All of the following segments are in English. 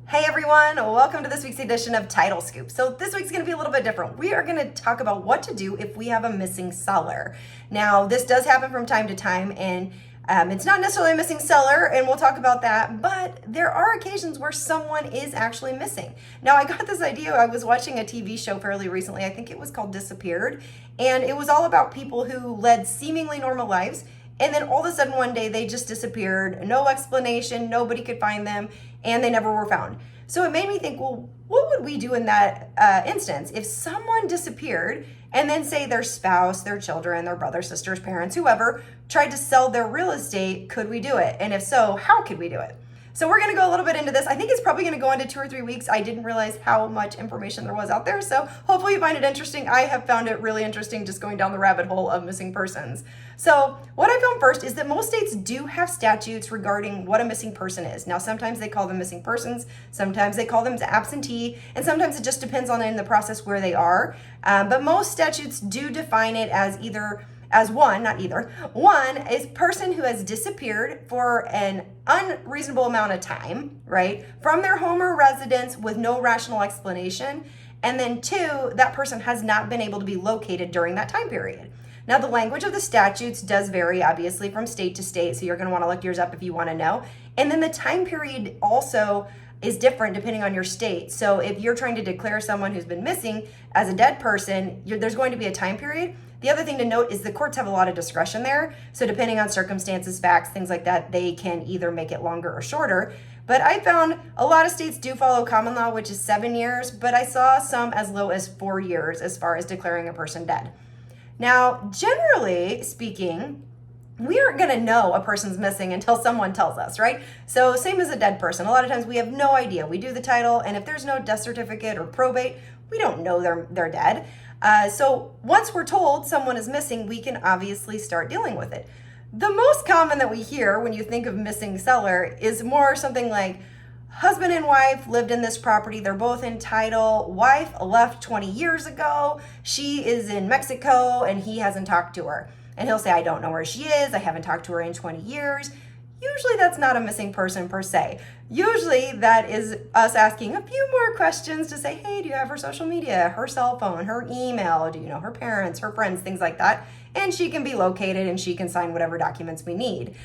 Hey everyone, welcome to this week's edition of Title Scoop. So this week's going to be a little bit different. We are going to talk about what to do if we have a missing seller. Now, this does happen from time to time, and it's not necessarily a missing seller, and we'll talk about that, but there are occasions where someone is actually missing. Now, I got this idea. I was watching a TV show fairly recently. I think it was called Disappeared, and it was all about people who led seemingly normal lives, and then all of a sudden one day they just disappeared, no explanation, nobody could find them, and they never were found. So it made me think, well, what would we do in that instance? If someone disappeared and then say their spouse, their children, their brothers, sisters, parents, whoever, tried to sell their real estate, could we do it? And if so, how could we do it? So we're going to go a little bit into this. I think it's probably going to go into 2 or 3 weeks. I didn't realize how much information there was out there. So hopefully you find it interesting. I have found it really interesting just going down the rabbit hole of missing persons. So what I found first is that most states do have statutes regarding what a missing person is. Now, sometimes they call them missing persons. Sometimes they call them absentee. And sometimes it just depends on in the process where they are. But most statutes do define it as one is person who has disappeared for an unreasonable amount of time, right, from their home or residence with no rational explanation. And then 2, that person has not been able to be located during that time period. Now, the language of the statutes does vary, obviously, from state to state, so you're going to want to look yours up if you want to know. And then the time period also is different depending on your state. So if you're trying to declare someone who's been missing as a dead person, there's going to be a time period. The other thing to note is the courts have a lot of discretion there. So depending on circumstances, facts, things like that, they can either make it longer or shorter. But I found a lot of states do follow common law, which is 7 years, but I saw some as low as 4 years as far as declaring a person dead. Now, generally speaking, we aren't going to know a person's missing until someone tells us, right? So same as a dead person. A lot of times we have no idea. We do the title, and if there's no death certificate or probate, we don't know they're dead. So once we're told someone is missing, we can obviously start dealing with it. The most common that we hear when you think of missing seller is more something like, husband and wife lived in this property. They're both in title. Wife left 20 years ago. She is in Mexico and he hasn't talked to her. And he'll say, I don't know where she is. I haven't talked to her in 20 years. Usually that's not a missing person per se. Usually that is us asking a few more questions to say, hey, do you have her social media, her cell phone, her email? Do you know her parents, her friends, things like that? And she can be located and she can sign whatever documents we need.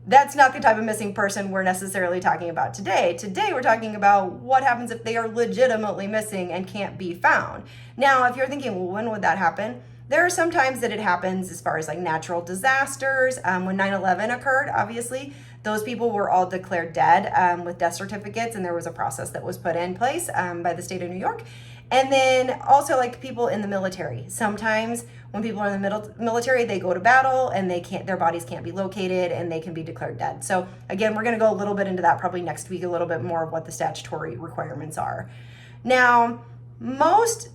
That's not the type of missing person we're necessarily talking about today. Today we're talking about what happens if they are legitimately missing and can't be found. Now, if you're thinking, well, when would that happen? There are some times that it happens as far as like natural disasters. When 9/11 occurred, obviously, those people were all declared dead with death certificates, and there was a process that was put in place by the state of New York. And then also like people in the military. Sometimes when people are in the military, they go to battle and their bodies can't be located and they can be declared dead. So again, we're going to go a little bit into that probably next week, a little bit more of what the statutory requirements are. Now, most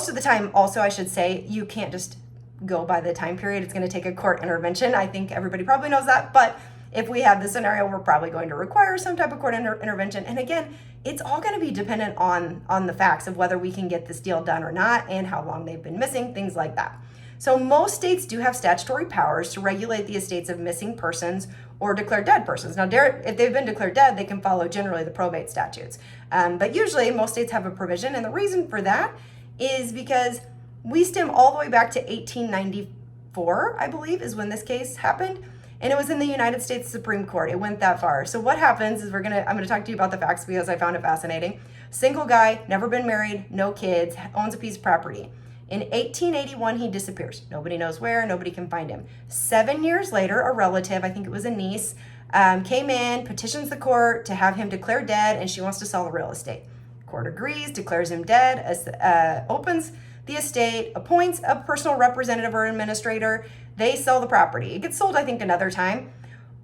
of the time, also, I should say, you can't just go by the time period. It's going to take a court intervention. I think everybody probably knows that. But if we have this scenario, we're probably going to require some type of court intervention. And again, it's all going to be dependent on the facts of whether we can get this deal done or not and how long they've been missing, things like that. So most states do have statutory powers to regulate the estates of missing persons or declared dead persons. Now, if they've been declared dead, they can follow generally the probate statutes. But usually most states have a provision. And the reason for that is because we stem all the way back to 1894, I believe, is when this case happened. And it was in the United States Supreme Court. It went that far. So what happens is I'm gonna talk to you about the facts because I found it fascinating. Single guy, never been married, no kids, owns a piece of property. In 1881, he disappears. Nobody knows where, nobody can find him. 7 years later, a relative, I think it was a niece, came in, petitions the court to have him declared dead, and she wants to sell the real estate. Court agrees, declares him dead, opens the estate, appoints a personal representative or administrator. They sell the property. It gets sold, I think, another time.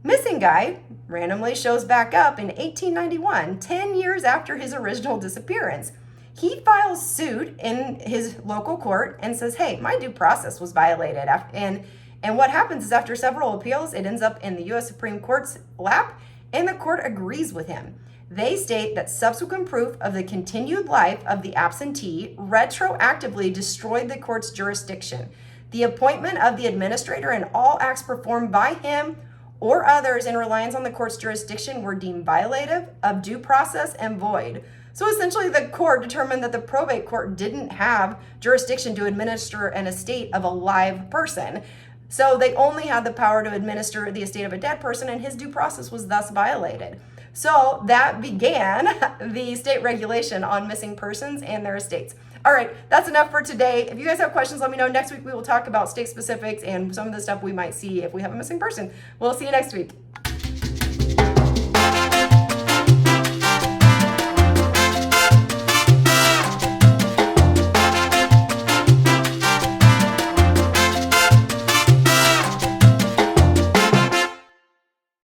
Missing guy randomly shows back up in 1891, 10 years after his original disappearance. He files suit in his local court and says, hey, my due process was violated. And what happens is after several appeals, it ends up in the U.S. Supreme Court's lap, and the court agrees with him. They state that subsequent proof of the continued life of the absentee retroactively destroyed the court's jurisdiction. The appointment of the administrator and all acts performed by him or others in reliance on the court's jurisdiction were deemed violative of due process and void. So essentially, the court determined that the probate court didn't have jurisdiction to administer an estate of a live person. So they only had the power to administer the estate of a dead person, and his due process was thus violated. So that began the state regulation on missing persons and their estates. All right, that's enough for today. If you guys have questions, let me know. Next week, we will talk about state specifics and some of the stuff we might see if we have a missing person. We'll see you next week.